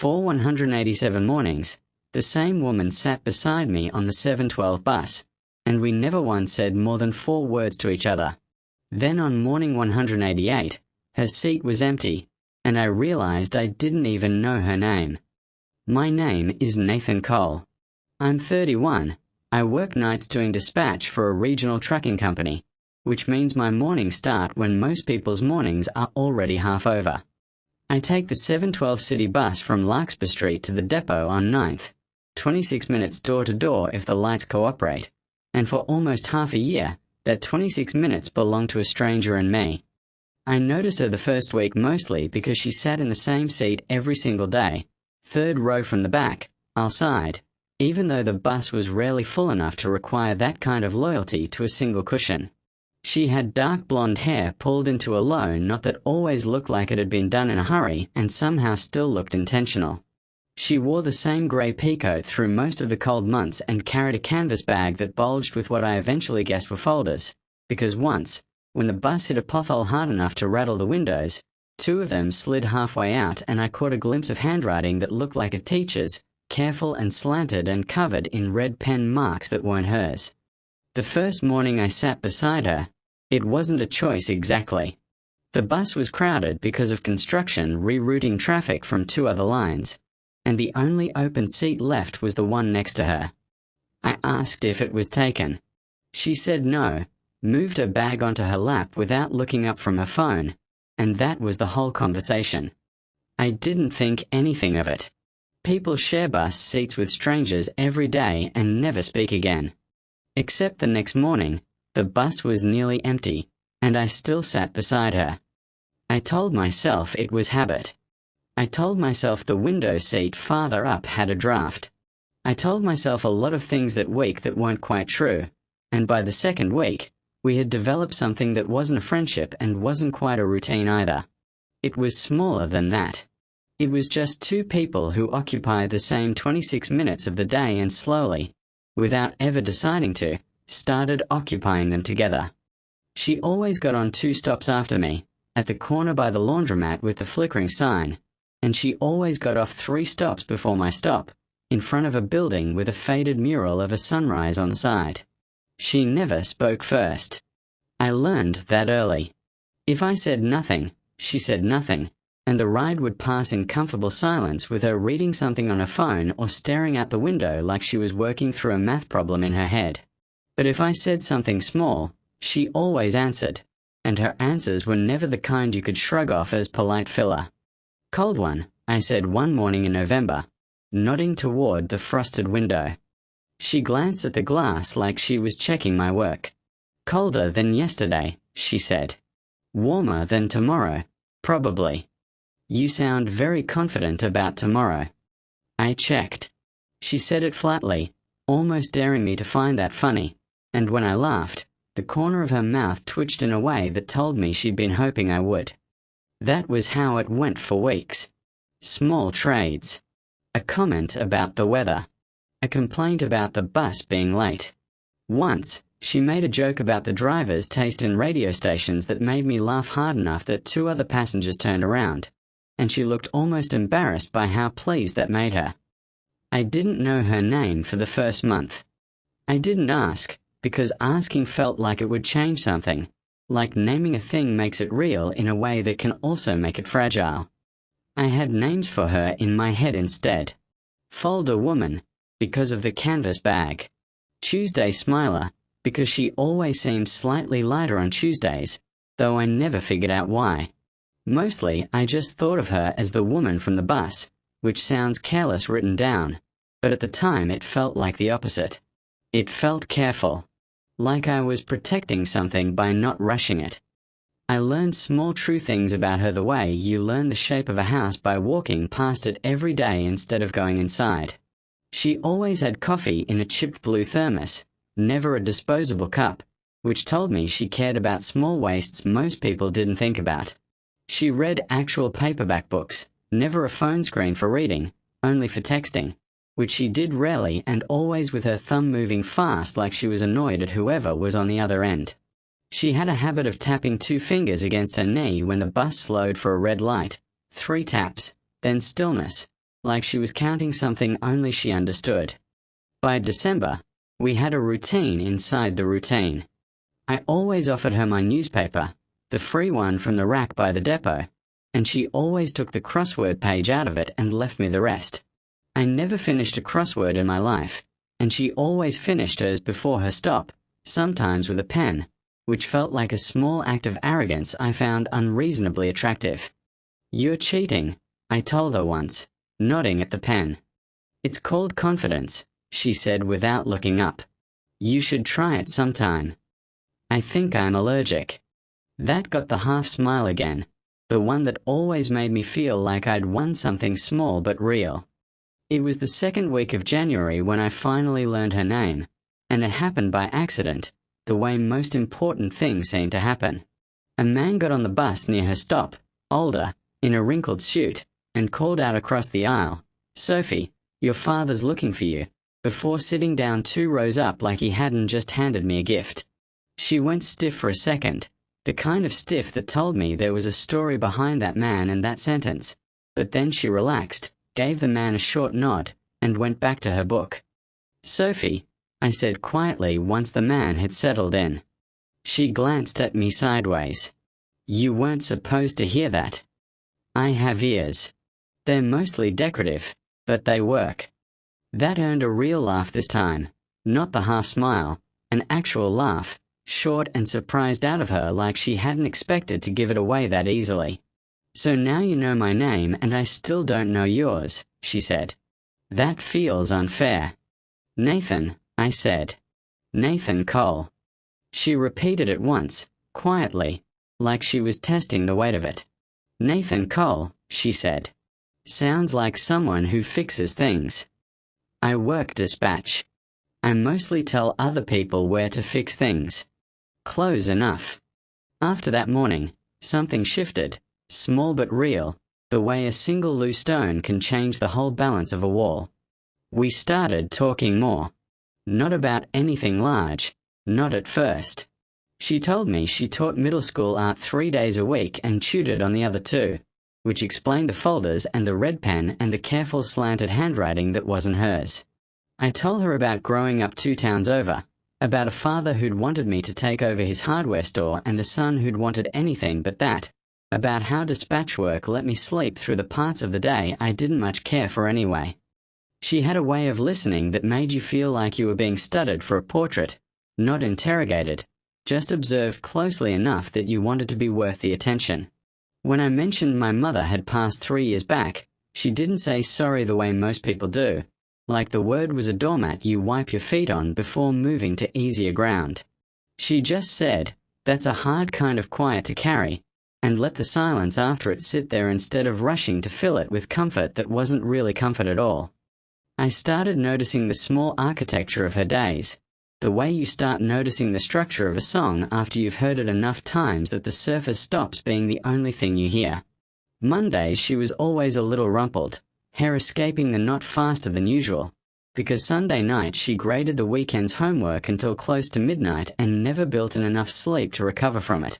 For 187 mornings, the same woman sat beside me on the 7:12 bus, and we never once said more than 4 words to each other. Then on morning 188, her seat was empty, and I realized I didn't even know her name. My name is Nathan Cole. I'm 31. I work nights doing dispatch for a regional trucking company, which means my mornings start when most people's mornings are already half over. I take the 7:12 city bus from Larkspur Street to the depot on 9th, 26 minutes door to door if the lights cooperate, and for almost half a year, that 26 minutes belonged to a stranger and me. I noticed her the first week mostly because she sat in the same seat every single day, 3rd row from the back, I'll side, even though the bus was rarely full enough to require that kind of loyalty to a single cushion. She had dark blonde hair pulled into a low knot that always looked like it had been done in a hurry and somehow still looked intentional. She wore the same grey peacoat through most of the cold months and carried a canvas bag that bulged with what I eventually guessed were folders, because once, when the bus hit a pothole hard enough to rattle the windows, 2 of them slid halfway out and I caught a glimpse of handwriting that looked like a teacher's, careful and slanted and covered in red pen marks that weren't hers. The first morning I sat beside her, it wasn't a choice exactly. The bus was crowded because of construction rerouting traffic from 2 other lines, and the only open seat left was the one next to her. I asked if it was taken. She said no, moved her bag onto her lap without looking up from her phone, and that was the whole conversation. I didn't think anything of it. People share bus seats with strangers every day and never speak again. Except the next morning, the bus was nearly empty, and I still sat beside her. I told myself it was habit. I told myself the window seat farther up had a draft. I told myself a lot of things that week that weren't quite true, and by the second week, we had developed something that wasn't a friendship and wasn't quite a routine either. It was smaller than that. It was just 2 people who occupied the same 26 minutes of the day and slowly, without ever deciding to, started occupying them together. She always got on 2 stops after me, at the corner by the laundromat with the flickering sign, and she always got off 3 stops before my stop, in front of a building with a faded mural of a sunrise on the side. She never spoke first. I learned that early. If I said nothing, she said nothing, and the ride would pass in comfortable silence with her reading something on her phone or staring out the window like she was working through a math problem in her head. But if I said something small, she always answered, and her answers were never the kind you could shrug off as polite filler. "Cold one," I said one morning in November, nodding toward the frosted window. She glanced at the glass like she was checking my work. "Colder than yesterday," she said. "Warmer than tomorrow, probably. You sound very confident about tomorrow." I checked. She said it flatly, almost daring me to find that funny, and when I laughed, the corner of her mouth twitched in a way that told me she'd been hoping I would. That was how it went for weeks. Small trades. A comment about the weather. A complaint about the bus being late. Once, she made a joke about the driver's taste in radio stations that made me laugh hard enough that 2 other passengers turned around, and she looked almost embarrassed by how pleased that made her. I didn't know her name for the first month. I didn't ask, because asking felt like it would change something, like naming a thing makes it real in a way that can also make it fragile. I had names for her in my head instead. Folder Woman, because of the canvas bag. Tuesday Smiler, because she always seemed slightly lighter on Tuesdays, though I never figured out why. Mostly, I just thought of her as the woman from the bus, which sounds careless written down, but at the time it felt like the opposite. It felt careful. Like I was protecting something by not rushing it. I learned small true things about her the way you learn the shape of a house by walking past it every day instead of going inside. She always had coffee in a chipped blue thermos, never a disposable cup, which told me she cared about small wastes most people didn't think about. She read actual paperback books, never a phone screen for reading, only for texting, which she did rarely and always with her thumb moving fast like she was annoyed at whoever was on the other end. She had a habit of tapping 2 fingers against her knee when the bus slowed for a red light, 3 taps, then stillness, like she was counting something only she understood. By December, we had a routine inside the routine. I always offered her my newspaper, the free one from the rack by the depot, and she always took the crossword page out of it and left me the rest. I never finished a crossword in my life, and she always finished hers before her stop, sometimes with a pen, which felt like a small act of arrogance I found unreasonably attractive. "You're cheating," I told her once, nodding at the pen. "It's called confidence," she said without looking up. "You should try it sometime." "I think I'm allergic." That got the half smile again, the one that always made me feel like I'd won something small but real. It was the second week of January when I finally learned her name, and it happened by accident, the way most important things seem to happen. A man got on the bus near her stop, older, in a wrinkled suit, and called out across the aisle, "Sophie, your father's looking for you," before sitting down 2 rows up like he hadn't just handed me a gift. She went stiff for a second, the kind of stiff that told me there was a story behind that man and that sentence, but then she relaxed, gave the man a short nod, and went back to her book. "Sophie," I said quietly once the man had settled in. She glanced at me sideways. "You weren't supposed to hear that." "I have ears. They're mostly decorative, but they work." That earned a real laugh this time, not the half smile, an actual laugh, short and surprised out of her like she hadn't expected to give it away that easily. "So now you know my name and I still don't know yours," she said. "That feels unfair." "Nathan," I said. "Nathan Cole." She repeated it once, quietly, like she was testing the weight of it. "Nathan Cole," she said. "Sounds like someone who fixes things." I work dispatch. I mostly tell other people where to fix things. Close enough. After that morning, something shifted, small but real, the way a single loose stone can change the whole balance of a wall. We started talking more. Not about anything large, not at first. She told me she taught middle school art 3 days a week and tutored on the other 2, which explained the folders and the red pen and the careful slanted handwriting that wasn't hers. I told her about growing up 2 towns over, about a father who'd wanted me to take over his hardware store and a son who'd wanted anything but that, about how dispatch work let me sleep through the parts of the day I didn't much care for anyway. She had a way of listening that made you feel like you were being studied for a portrait, not interrogated, just observed closely enough that you wanted to be worth the attention. When I mentioned my mother had passed 3 years back, she didn't say sorry the way most people do, like the word was a doormat you wipe your feet on before moving to easier ground. She just said, "That's a hard kind of quiet to carry," and let the silence after it sit there instead of rushing to fill it with comfort that wasn't really comfort at all. I started noticing the small architecture of her days, the way you start noticing the structure of a song after you've heard it enough times that the surface stops being the only thing you hear. Mondays she was always a little rumpled, hair escaping the knot faster than usual, because Sunday night she graded the weekend's homework until close to midnight and never built in enough sleep to recover from it.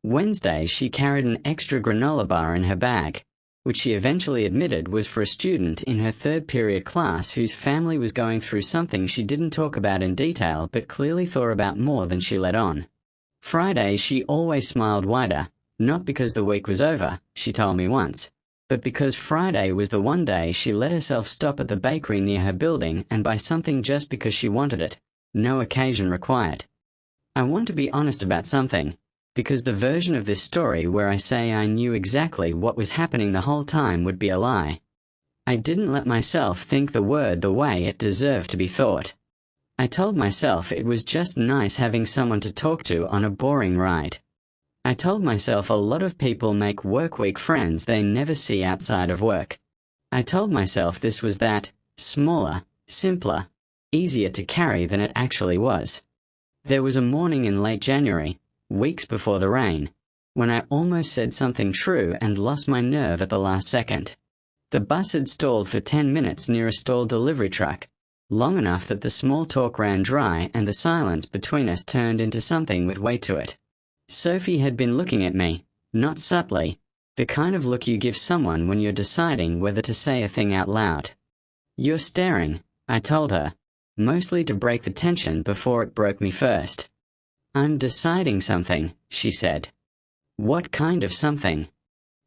Wednesday she carried an extra granola bar in her bag, which she eventually admitted was for a student in her 3rd period class whose family was going through something she didn't talk about in detail but clearly thought about more than she let on. Friday she always smiled wider, not because the week was over, she told me once, but because Friday was the one day she let herself stop at the bakery near her building and buy something just because she wanted it, no occasion required. I want to be honest about something, because the version of this story where I say I knew exactly what was happening the whole time would be a lie. I didn't let myself think the word the way it deserved to be thought. I told myself it was just nice having someone to talk to on a boring ride. I told myself a lot of people make workweek friends they never see outside of work. I told myself this was that, smaller, simpler, easier to carry than it actually was. There was a morning in late January, weeks before the rain, when I almost said something true and lost my nerve at the last second. The bus had stalled for 10 minutes near a stalled delivery truck, long enough that the small talk ran dry and the silence between us turned into something with weight to it. Sophie had been looking at me, not subtly, The kind of look you give someone when you're deciding whether to say a thing out loud. "You're staring," I told her, mostly to break the tension before it broke me first. "I'm deciding something," she said. "What kind of something?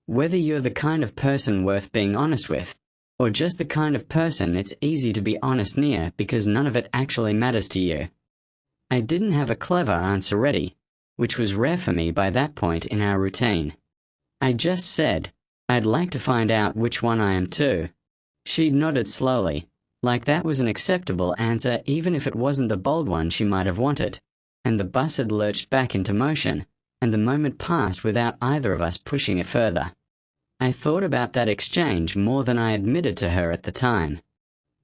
Whether you're the kind of person worth being honest with, or just the kind of person it's easy to be honest near because none of it actually matters to you." I didn't have a clever answer ready, which was rare for me by that point in our routine. I just said, "I'd like to find out which one I am too." She nodded slowly, like that was an acceptable answer even if it wasn't the bold one she might have wanted, and the bus had lurched back into motion, and the moment passed without either of us pushing it further. I thought about that exchange more than I admitted to her at the time.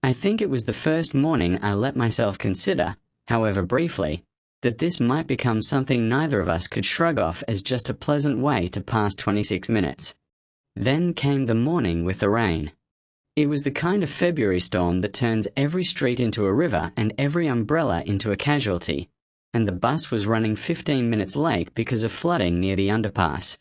I think it was the first morning I let myself consider, however briefly, that this might become something neither of us could shrug off as just a pleasant way to pass 26 minutes. Then came the morning with the rain. It was the kind of February storm that turns every street into a river and every umbrella into a casualty, and the bus was running 15 minutes late because of flooding near the underpass.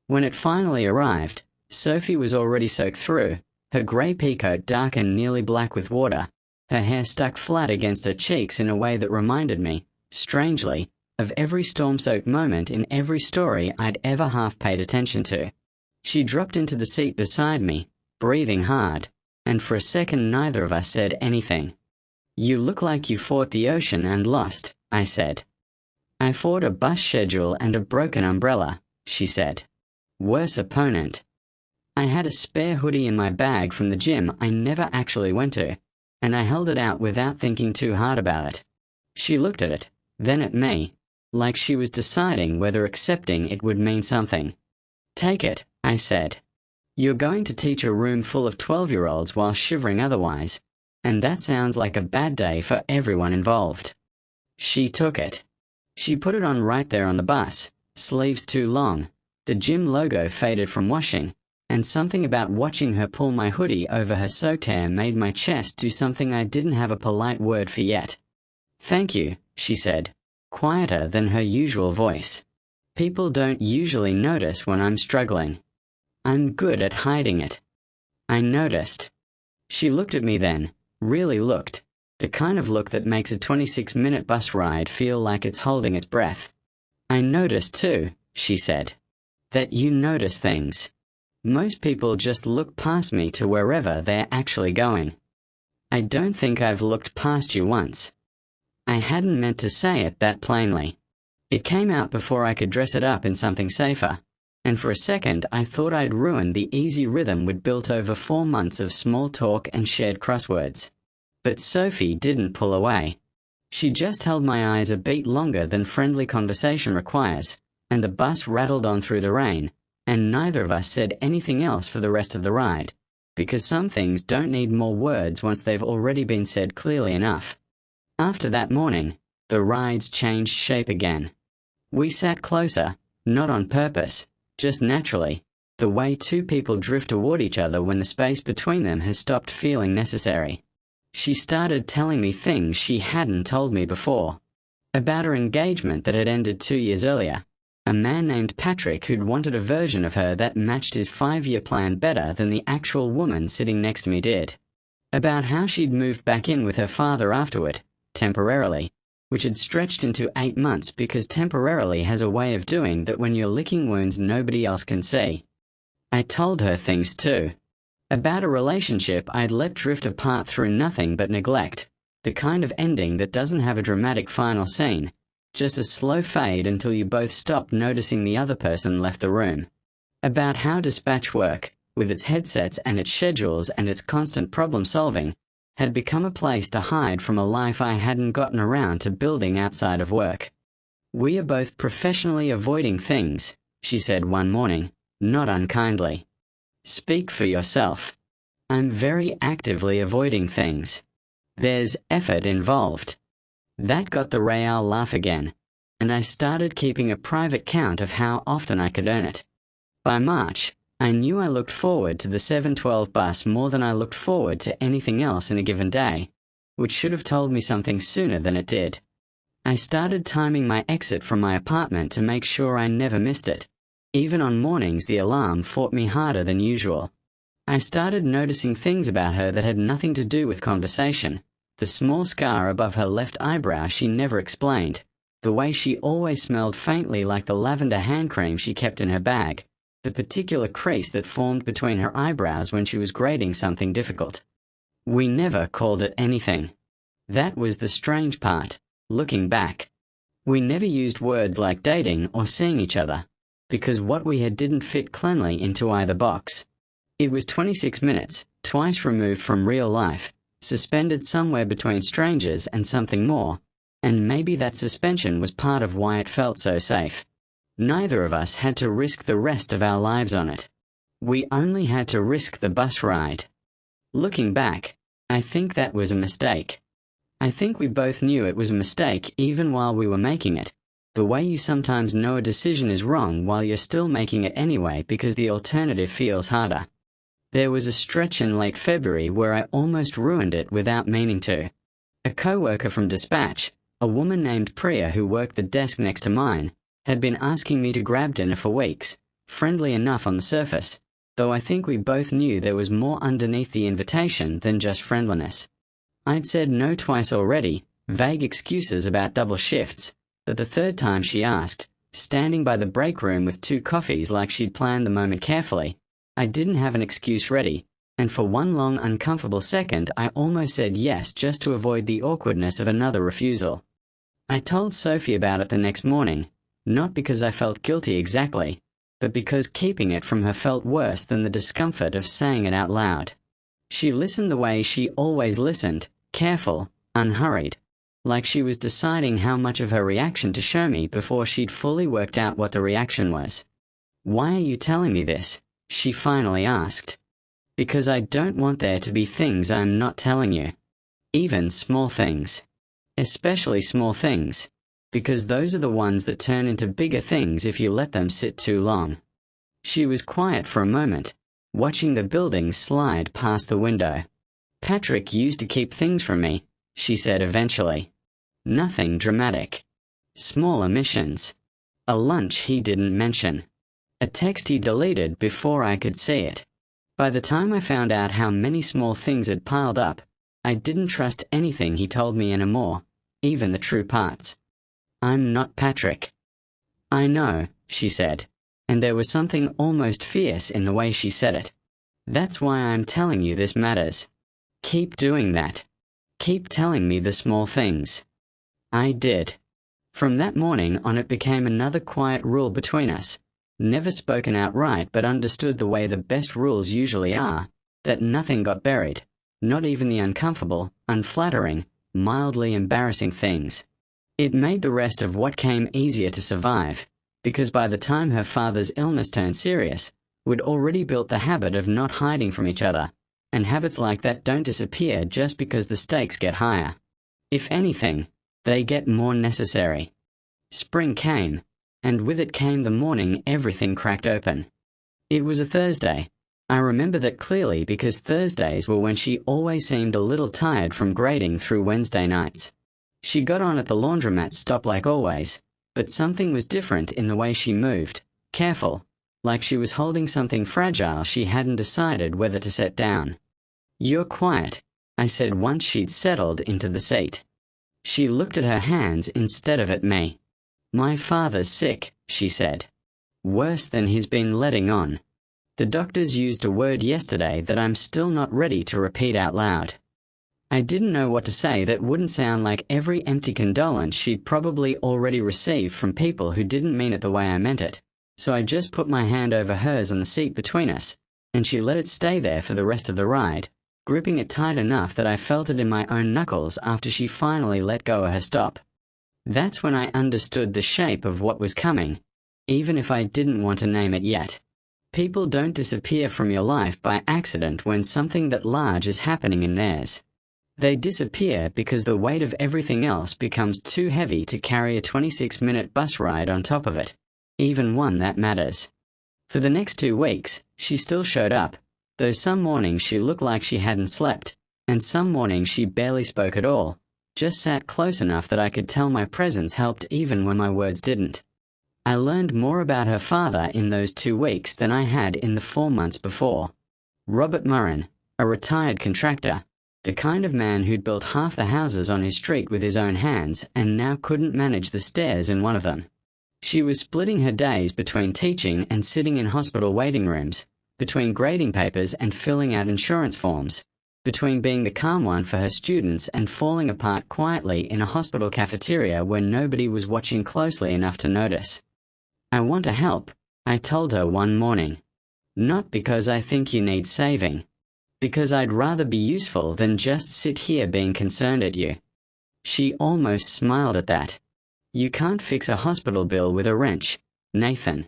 When it finally arrived, Sophie was already soaked through, her grey peacoat dark and nearly black with water, her hair stuck flat against her cheeks in a way that reminded me, strangely, of every storm-soaked moment in every story I'd ever half paid attention to. She dropped into the seat beside me, breathing hard, and for a second neither of us said anything. "You look like you fought the ocean and lost," I said. "I fought a bus schedule and a broken umbrella," she said. "Worse opponent." I had a spare hoodie in my bag from the gym I never actually went to, and I held it out without thinking too hard about it. She looked at it, then at me, like she was deciding whether accepting it would mean something. "Take it," I said. "You're going to teach a room full of 12-year-olds while shivering otherwise, and that sounds like a bad day for everyone involved." She took it. She put it on right there on the bus, sleeves too long, the gym logo faded from washing, and something about watching her pull my hoodie over her soaked hair made my chest do something I didn't have a polite word for yet. "Thank you," she said, quieter than her usual voice. "People don't usually notice when I'm struggling. I'm good at hiding it." I noticed. She looked at me then, really looked, the kind of look that makes a 26-minute bus ride feel like it's holding its breath. "I noticed too," she said, "that you notice things. Most people just look past me to wherever they're actually going. I don't think I've looked past you once." I hadn't meant to say it that plainly. It came out before I could dress it up in something safer, and for a second I thought I'd ruined the easy rhythm we'd built over 4 months of small talk and shared crosswords. But Sophie didn't pull away. She just held my eyes a beat longer than friendly conversation requires, and the bus rattled on through the rain, and neither of us said anything else for the rest of the ride, because some things don't need more words once they've already been said clearly enough. After that morning, the rides changed shape again. We sat closer, not on purpose, just naturally, the way two people drift toward each other when the space between them has stopped feeling necessary. She started telling me things she hadn't told me before. About her engagement that had ended 2 years earlier, a man named Patrick who'd wanted a version of her that matched his 5-year plan better than the actual woman sitting next to me did. About how she'd moved back in with her father afterward, temporarily, which had stretched into 8 months because temporarily has a way of doing that when you're licking wounds nobody else can see. I told her things too. About a relationship I'd let drift apart through nothing but neglect, the kind of ending that doesn't have a dramatic final scene, just a slow fade until you both stopped noticing the other person left the room. About how dispatch work, with its headsets and its schedules and its constant problem solving, had become a place to hide from a life I hadn't gotten around to building outside of work. "We are both professionally avoiding things," she said one morning, not unkindly. "Speak for yourself." "I'm very actively avoiding things. There's effort involved." That got the Real laugh again, and I started keeping a private count of how often I could earn it. By March, I knew I looked forward to the 7:12 bus more than I looked forward to anything else in a given day, which should have told me something sooner than it did. I started timing my exit from my apartment to make sure I never missed it, Even on mornings the alarm fought me harder than usual. I started noticing things about her that had nothing to do with conversation. The small scar above her left eyebrow she never explained. The way she always smelled faintly like the lavender hand cream she kept in her bag. The particular crease that formed between her eyebrows when she was grading something difficult. We never called it anything. That was the strange part, looking back. We never used words like dating or seeing each other, because what we had didn't fit cleanly into either box. It was 26 minutes, twice removed from real life, suspended somewhere between strangers and something more, and maybe that suspension was part of why it felt so safe. Neither of us had to risk the rest of our lives on it. We only had to risk the bus ride. Looking back, I think that was a mistake. I think we both knew it was a mistake even while we were making it. The way you sometimes know a decision is wrong while you're still making it anyway because the alternative feels harder. There was a stretch in late February where I almost ruined it without meaning to. A co-worker from dispatch, a woman named Priya who worked the desk next to mine, had been asking me to grab dinner for weeks, friendly enough on the surface, though I think we both knew there was more underneath the invitation than just friendliness. I'd said no twice already, vague excuses about double shifts, but the third time she asked, standing by the break room with 2 coffees like she'd planned the moment carefully, I didn't have an excuse ready, and for one long uncomfortable second I almost said yes just to avoid the awkwardness of another refusal. I told Sophie about it the next morning, not because I felt guilty exactly, but because keeping it from her felt worse than the discomfort of saying it out loud. She listened the way she always listened, careful, unhurried, like she was deciding how much of her reaction to show me before she'd fully worked out what the reaction was. "Why are you telling me this?" she finally asked. "Because I don't want there to be things I'm not telling you. Even small things. Especially small things. Because those are the ones that turn into bigger things if you let them sit too long." She was quiet for a moment, watching the buildings slide past the window. "Patrick used to keep things from me," she said eventually. "Nothing dramatic. Small omissions. A lunch he didn't mention. A text he deleted before I could see it. By the time I found out how many small things had piled up, I didn't trust anything he told me anymore, even the true parts. I'm not Patrick." "I know," she said, and there was something almost fierce in the way she said it. "That's why I'm telling you this matters. Keep doing that. Keep telling me the small things." I did. From that morning on it became another quiet rule between us, never spoken outright but understood the way the best rules usually are, that nothing got buried, not even the uncomfortable, unflattering, mildly embarrassing things. It made the rest of what came easier to survive, because by the time her father's illness turned serious, we'd already built the habit of not hiding from each other, and habits like that don't disappear just because the stakes get higher. If anything, they get more necessary. Spring came, and with it came the morning everything cracked open. It was a Thursday. I remember that clearly because Thursdays were when she always seemed a little tired from grading through Wednesday nights. She got on at the laundromat stop like always, but something was different in the way she moved, careful, like she was holding something fragile she hadn't decided whether to set down. "You're quiet," I said once she'd settled into the seat. She looked at her hands instead of at me. "My father's sick," she said. "Worse than he's been letting on. The doctors used a word yesterday that I'm still not ready to repeat out loud." I didn't know what to say that wouldn't sound like every empty condolence she'd probably already received from people who didn't mean it the way I meant it, so I just put my hand over hers on the seat between us, and she let it stay there for the rest of the ride, gripping it tight enough that I felt it in my own knuckles after she finally let go of her stop. That's when I understood the shape of what was coming, even if I didn't want to name it yet. People don't disappear from your life by accident when something that large is happening in theirs. They disappear because the weight of everything else becomes too heavy to carry a 26-minute bus ride on top of it, even one that matters. For the next 2 weeks, she still showed up, though some mornings she looked like she hadn't slept, and some mornings she barely spoke at all, just sat close enough that I could tell my presence helped even when my words didn't. I learned more about her father in those 2 weeks than I had in the 4 months before. Robert Murrin, a retired contractor, the kind of man who'd built half the houses on his street with his own hands and now couldn't manage the stairs in one of them. She was splitting her days between teaching and sitting in hospital waiting rooms, between grading papers and filling out insurance forms, between being the calm one for her students and falling apart quietly in a hospital cafeteria where nobody was watching closely enough to notice. "I want to help," I told her one morning. "Not because I think you need saving. Because I'd rather be useful than just sit here being concerned at you." She almost smiled at that. "You can't fix a hospital bill with a wrench, Nathan."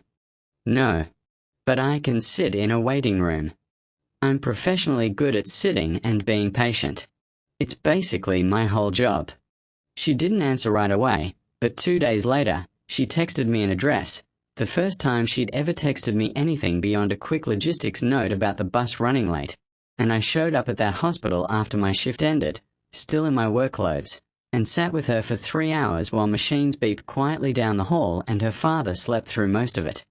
"No. But I can sit in a waiting room. I'm professionally good at sitting and being patient. It's basically my whole job." She didn't answer right away, but 2 days later, she texted me an address, the first time she'd ever texted me anything beyond a quick logistics note about the bus running late, and I showed up at that hospital after my shift ended, still in my work clothes, and sat with her for 3 hours while machines beeped quietly down the hall and her father slept through most of it.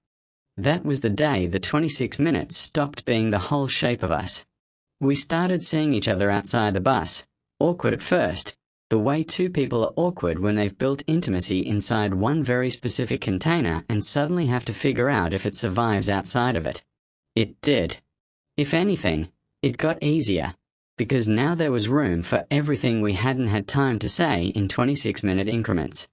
That was the day the 26 minutes stopped being the whole shape of us. We started seeing each other outside the bus, awkward at first, the way 2 people are awkward when they've built intimacy inside one very specific container and suddenly have to figure out if it survives outside of it. It did. If anything, it got easier, because now there was room for everything we hadn't had time to say in 26-minute increments.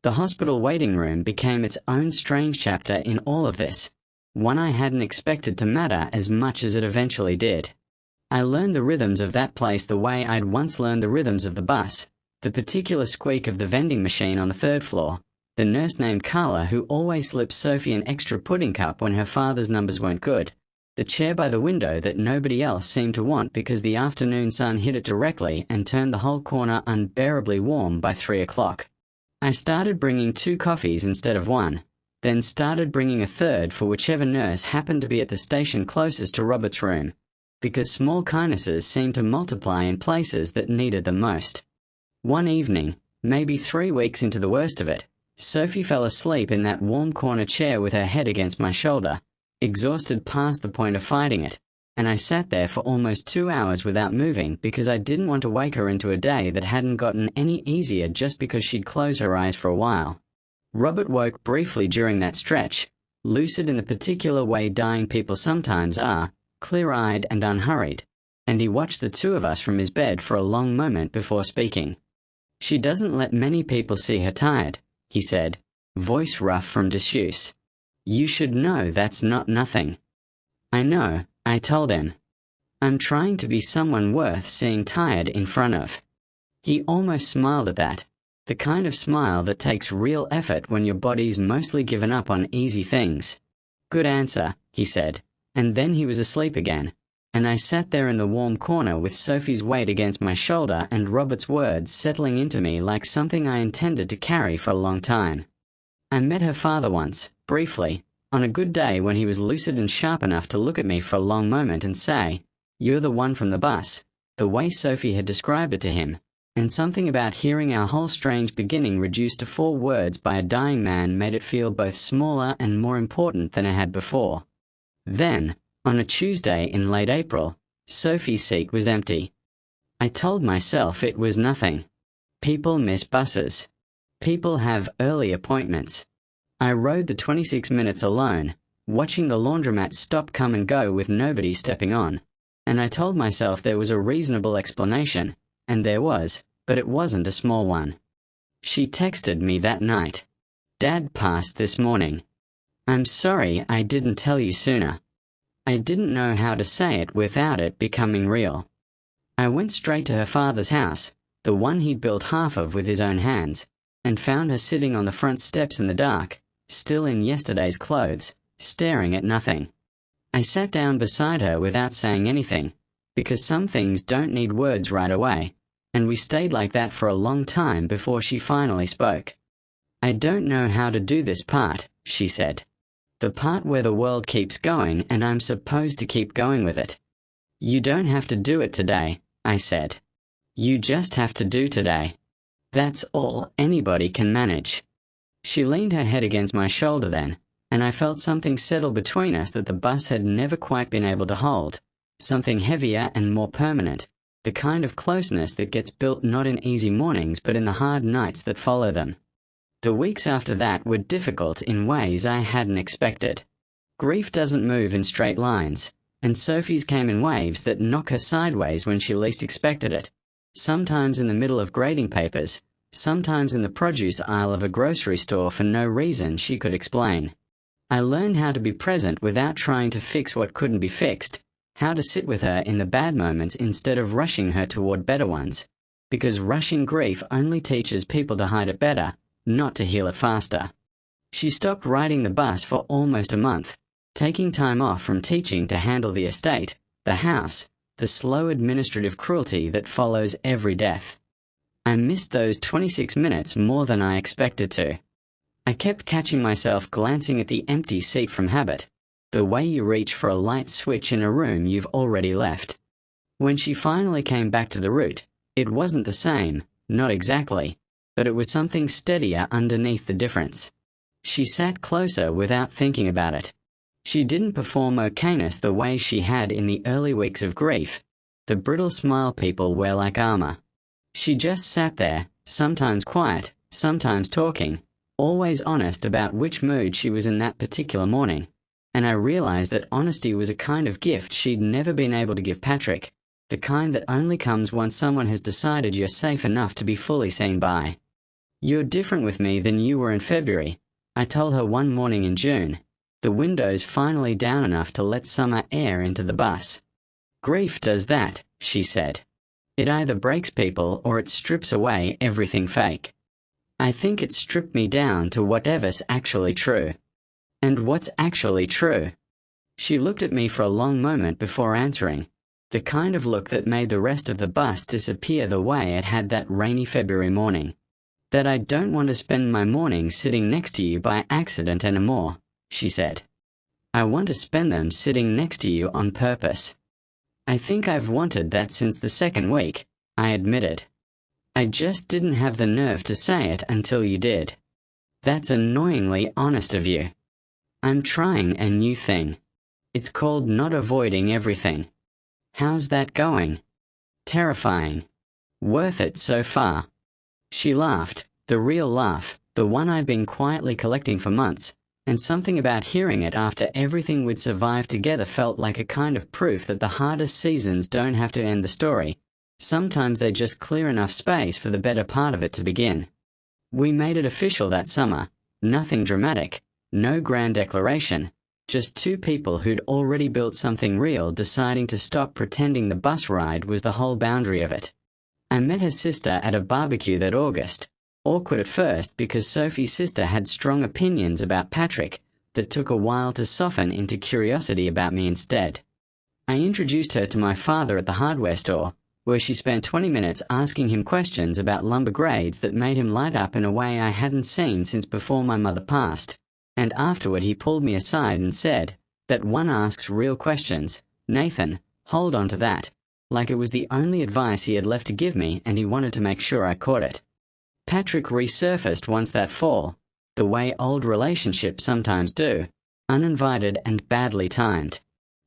The hospital waiting room became its own strange chapter in all of this, one I hadn't expected to matter as much as it eventually did. I learned the rhythms of that place the way I'd once learned the rhythms of the bus, the particular squeak of the vending machine on the 3rd floor, the nurse named Carla who always slipped Sophie an extra pudding cup when her father's numbers weren't good, the chair by the window that nobody else seemed to want because the afternoon sun hit it directly and turned the whole corner unbearably warm by 3 o'clock. I started bringing 2 coffees instead of 1, then started bringing a 3rd for whichever nurse happened to be at the station closest to Robert's room, because small kindnesses seemed to multiply in places that needed them most. One evening, maybe 3 weeks into the worst of it, Sophie fell asleep in that warm corner chair with her head against my shoulder, exhausted past the point of fighting it, and I sat there for almost 2 hours without moving because I didn't want to wake her into a day that hadn't gotten any easier just because she'd closed her eyes for a while. Robert woke briefly during that stretch, lucid in the particular way dying people sometimes are, clear-eyed and unhurried, and he watched the 2 of us from his bed for a long moment before speaking. "She doesn't let many people see her tired," he said, voice rough from disuse. "You should know that's not nothing." "I know," I told him. "I'm trying to be someone worth seeing tired in front of." He almost smiled at that, the kind of smile that takes real effort when your body's mostly given up on easy things. "Good answer," he said, and then he was asleep again, and I sat there in the warm corner with Sophie's weight against my shoulder and Robert's words settling into me like something I intended to carry for a long time. I met her father once, briefly, on a good day when he was lucid and sharp enough to look at me for a long moment and say, "You're the one from the bus," the way Sophie had described it to him, and something about hearing our whole strange beginning reduced to 4 words by a dying man made it feel both smaller and more important than it had before. Then, on a Tuesday in late April, Sophie's seat was empty. I told myself it was nothing. People miss buses. People have early appointments. I rode the 26 minutes alone, watching the laundromat stop, come and go with nobody stepping on, and I told myself there was a reasonable explanation, and there was, but it wasn't a small one. She texted me that night. "Dad passed this morning. I'm sorry I didn't tell you sooner." I didn't know how to say it without it becoming real. I went straight to her father's house, the one he'd built half of with his own hands, and found her sitting on the front steps in the dark, still in yesterday's clothes, staring at nothing. I sat down beside her without saying anything, because some things don't need words right away, and we stayed like that for a long time before she finally spoke. "I don't know how to do this part," she said. "The part where the world keeps going and I'm supposed to keep going with it." "You don't have to do it today," I said. "You just have to do today. That's all anybody can manage." She leaned her head against my shoulder then, and I felt something settle between us that the bus had never quite been able to hold, something heavier and more permanent, the kind of closeness that gets built not in easy mornings but in the hard nights that follow them. The weeks after that were difficult in ways I hadn't expected. Grief doesn't move in straight lines, and Sophie's came in waves that knock her sideways when she least expected it, sometimes in the middle of grading papers, sometimes in the produce aisle of a grocery store for no reason she could explain. I learned how to be present without trying to fix what couldn't be fixed, how to sit with her in the bad moments instead of rushing her toward better ones, because rushing grief only teaches people to hide it better, not to heal it faster. She stopped riding the bus for almost a month, taking time off from teaching to handle the estate, the house, the slow administrative cruelty that follows every death. I missed those 26 minutes more than I expected to. I kept catching myself glancing at the empty seat from habit, the way you reach for a light switch in a room you've already left. When she finally came back to the route, it wasn't the same, not exactly, but it was something steadier underneath the difference. She sat closer without thinking about it. She didn't perform okayness the way she had in the early weeks of grief, the brittle smile people wear like armor. She just sat there, sometimes quiet, sometimes talking, always honest about which mood she was in that particular morning, and I realized that honesty was a kind of gift she'd never been able to give Patrick, the kind that only comes once someone has decided you're safe enough to be fully seen by. "You're different with me than you were in February," I told her one morning in June, the windows finally down enough to let summer air into the bus. "Grief does that," she said. "It either breaks people or it strips away everything fake. I think it stripped me down to whatever's actually true." "And what's actually true?" She looked at me for a long moment before answering, the kind of look that made the rest of the bus disappear the way it had that rainy February morning. "That I don't want to spend my mornings sitting next to you by accident anymore," she said. "I want to spend them sitting next to you on purpose." "I think I've wanted that since the second week," I admitted. "I just didn't have the nerve to say it until you did." "That's annoyingly honest of you." "I'm trying a new thing. It's called not avoiding everything." "How's that going?" "Terrifying. Worth it so far." She laughed, the real laugh, the one I'd been quietly collecting for months, and something about hearing it after everything we'd survived together felt like a kind of proof that the hardest seasons don't have to end the story. Sometimes they just clear enough space for the better part of it to begin. We made it official that summer, nothing dramatic, no grand declaration, just two people who'd already built something real deciding to stop pretending the bus ride was the whole boundary of it. I met her sister at a barbecue that August, awkward at first because Sophie's sister had strong opinions about Patrick that took a while to soften into curiosity about me instead. I introduced her to my father at the hardware store, where she spent 20 minutes asking him questions about lumber grades that made him light up in a way I hadn't seen since before my mother passed. And afterward he pulled me aside and said, "That one asks real questions, Nathan, hold on to that," like it was the only advice he had left to give me and he wanted to make sure I caught it. Patrick resurfaced once that fall, the way old relationships sometimes do, uninvited and badly timed.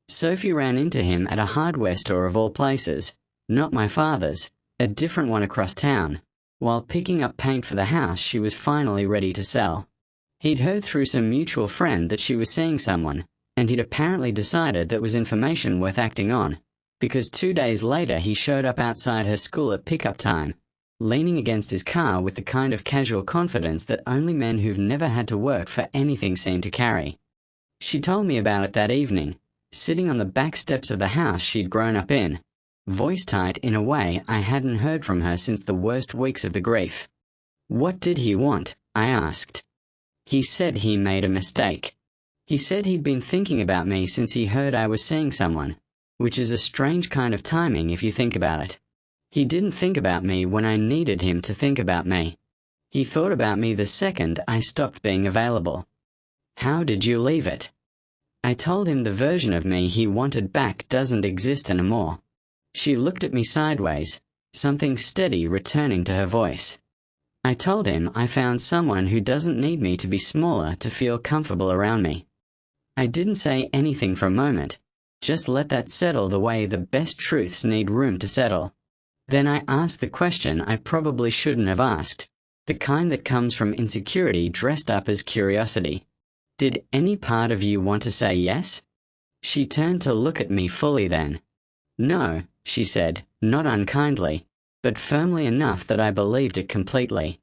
Sophie ran into him at a hardware store of all places, not my father's, a different one across town, while picking up paint for the house she was finally ready to sell. He'd heard through some mutual friend that she was seeing someone, and he'd apparently decided that was information worth acting on, because 2 days later he showed up outside her school at pickup time, leaning against his car with the kind of casual confidence that only men who've never had to work for anything seem to carry. She told me about it that evening, sitting on the back steps of the house she'd grown up in, voice-tight in a way I hadn't heard from her since the worst weeks of the grief. "What did he want?" I asked. "He said he made a mistake. He said he'd been thinking about me since he heard I was seeing someone, which is a strange kind of timing if you think about it. He didn't think about me when I needed him to think about me. He thought about me the second I stopped being available." "How did you leave it?" I told him the version of me he wanted back doesn't exist anymore. She looked at me sideways, something steady returning to her voice. I told him I found someone who doesn't need me to be smaller to feel comfortable around me. I didn't say anything for a moment, just let that settle the way the best truths need room to settle. Then I asked the question I probably shouldn't have asked, the kind that comes from insecurity dressed up as curiosity. Did any part of you want to say yes? She turned to look at me fully then. No, she said, not unkindly, but firmly enough that I believed it completely.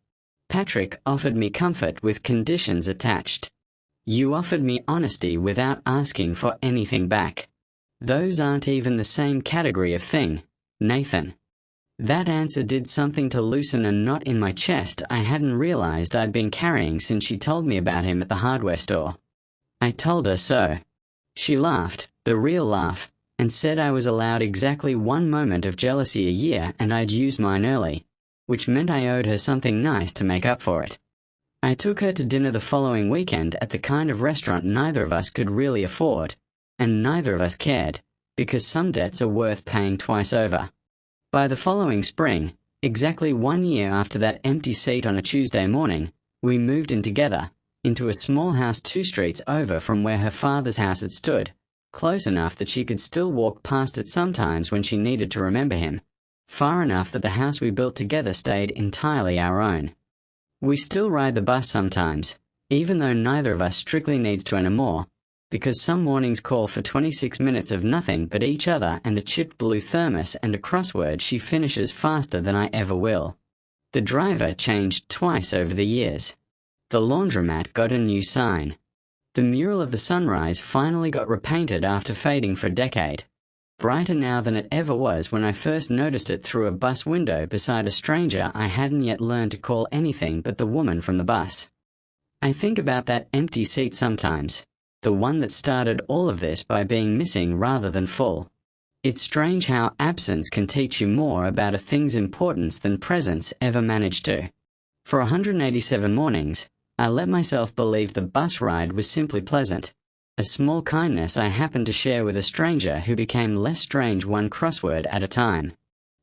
Patrick offered me comfort with conditions attached. You offered me honesty without asking for anything back. Those aren't even the same category of thing, Nathan. That answer did something to loosen a knot in my chest I hadn't realized I'd been carrying since she told me about him at the hardware store. I told her so. She laughed, the real laugh, and said I was allowed exactly 1 moment of jealousy a year and I'd use mine early, which meant I owed her something nice to make up for it. I took her to dinner the following weekend at the kind of restaurant neither of us could really afford, and neither of us cared, because some debts are worth paying twice over. By the following spring, exactly 1 year after that empty seat on a Tuesday morning, we moved in together, into a small house 2 streets over from where her father's house had stood, close enough that she could still walk past it sometimes when she needed to remember him, far enough that the house we built together stayed entirely our own. We still ride the bus sometimes, even though neither of us strictly needs to anymore, because some mornings call for 26 minutes of nothing but each other and a chipped blue thermos and a crossword she finishes faster than I ever will. The driver changed twice over the years. The laundromat got a new sign. The mural of the sunrise finally got repainted after fading for a decade. Brighter now than it ever was when I first noticed it through a bus window beside a stranger I hadn't yet learned to call anything but the woman from the bus. I think about that empty seat sometimes. The one that started all of this by being missing rather than full. It's strange how absence can teach you more about a thing's importance than presence ever managed to. For 187 mornings, I let myself believe the bus ride was simply pleasant, a small kindness I happened to share with a stranger who became less strange one crossword at a time.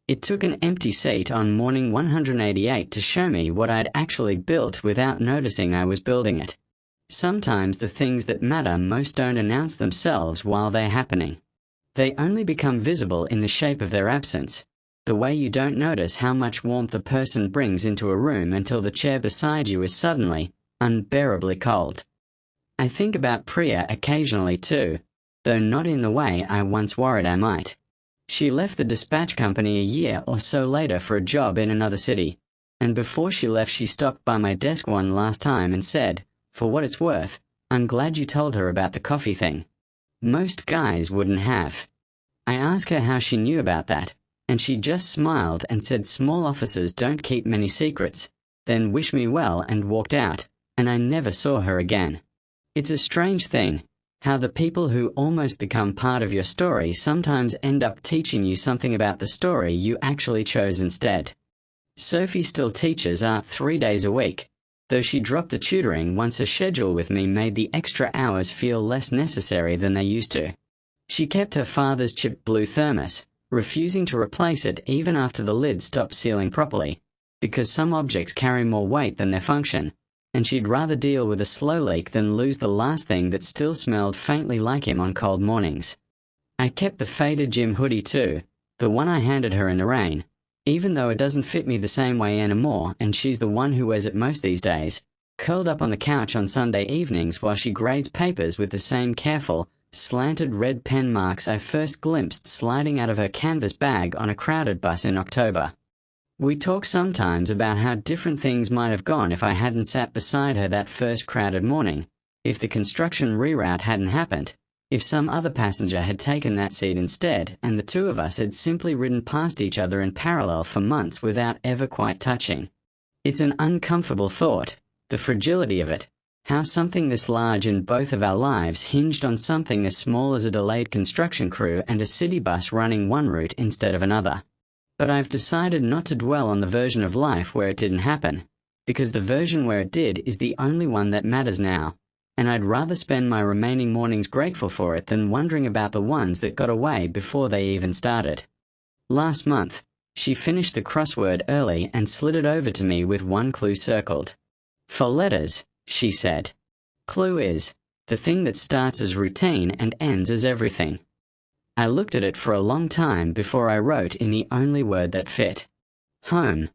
It took an empty seat on morning 188 to show me what I'd actually built without noticing I was building it. Sometimes the things that matter most don't announce themselves while they're happening. They only become visible in the shape of their absence, the way you don't notice how much warmth a person brings into a room until the chair beside you is suddenly, unbearably cold. I think about Priya occasionally too, though not in the way I once worried I might. She left the dispatch company a year or so later for a job in another city, and before she left she stopped by my desk one last time and said, "For what it's worth, I'm glad you told her about the coffee thing." Most guys wouldn't have. I asked her how she knew about that, and she just smiled and said small officers don't keep many secrets, then wished me well and walked out, and I never saw her again. It's a strange thing, how the people who almost become part of your story sometimes end up teaching you something about the story you actually chose instead. Sophie still teaches art 3 days a week, though she dropped the tutoring once her schedule with me made the extra hours feel less necessary than they used to. She kept her father's chipped blue thermos, refusing to replace it even after the lid stopped sealing properly, because some objects carry more weight than their function, and she'd rather deal with a slow leak than lose the last thing that still smelled faintly like him on cold mornings. I kept the faded gym hoodie too, the one I handed her in the rain, even though it doesn't fit me the same way anymore and she's the one who wears it most these days, curled up on the couch on Sunday evenings while she grades papers with the same careful, slanted red pen marks I first glimpsed sliding out of her canvas bag on a crowded bus in October. We talk sometimes about how different things might have gone if I hadn't sat beside her that first crowded morning, if the construction reroute hadn't happened, if some other passenger had taken that seat instead and the two of us had simply ridden past each other in parallel for months without ever quite touching. It's an uncomfortable thought, the fragility of it, how something this large in both of our lives hinged on something as small as a delayed construction crew and a city bus running one route instead of another. But I've decided not to dwell on the version of life where it didn't happen, because the version where it did is the only one that matters now, and I'd rather spend my remaining mornings grateful for it than wondering about the ones that got away before they even started. Last month, She finished the crossword early and slid it over to me with one clue circled. For letters, she said. Clue is, the thing that starts as routine and ends as everything. I looked at it for a long time before I wrote in the only word that fit. Home.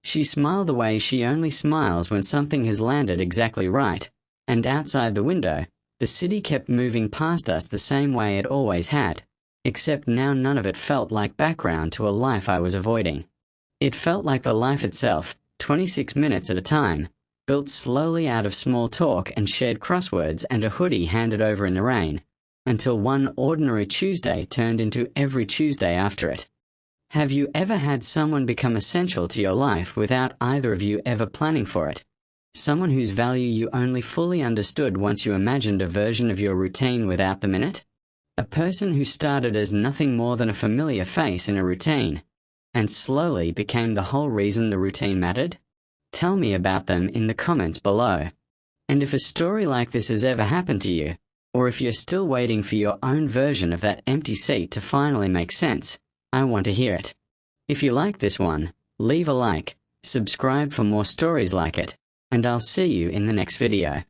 She smiled the way she only smiles when something has landed exactly right, and outside the window, the city kept moving past us the same way it always had, except now none of it felt like background to a life I was avoiding. It felt like the life itself, 26 minutes at a time, built slowly out of small talk and shared crosswords and a hoodie handed over in the rain, until one ordinary Tuesday turned into every Tuesday after it. Have you ever had someone become essential to your life without either of you ever planning for it? Someone whose value you only fully understood once you imagined a version of your routine without them in it? A person who started as nothing more than a familiar face in a routine, and slowly became the whole reason the routine mattered? Tell me about them in the comments below. And if a story like this has ever happened to you, or if you're still waiting for your own version of that empty seat to finally make sense, I want to hear it. If you like this one, leave a like, subscribe for more stories like it, and I'll see you in the next video.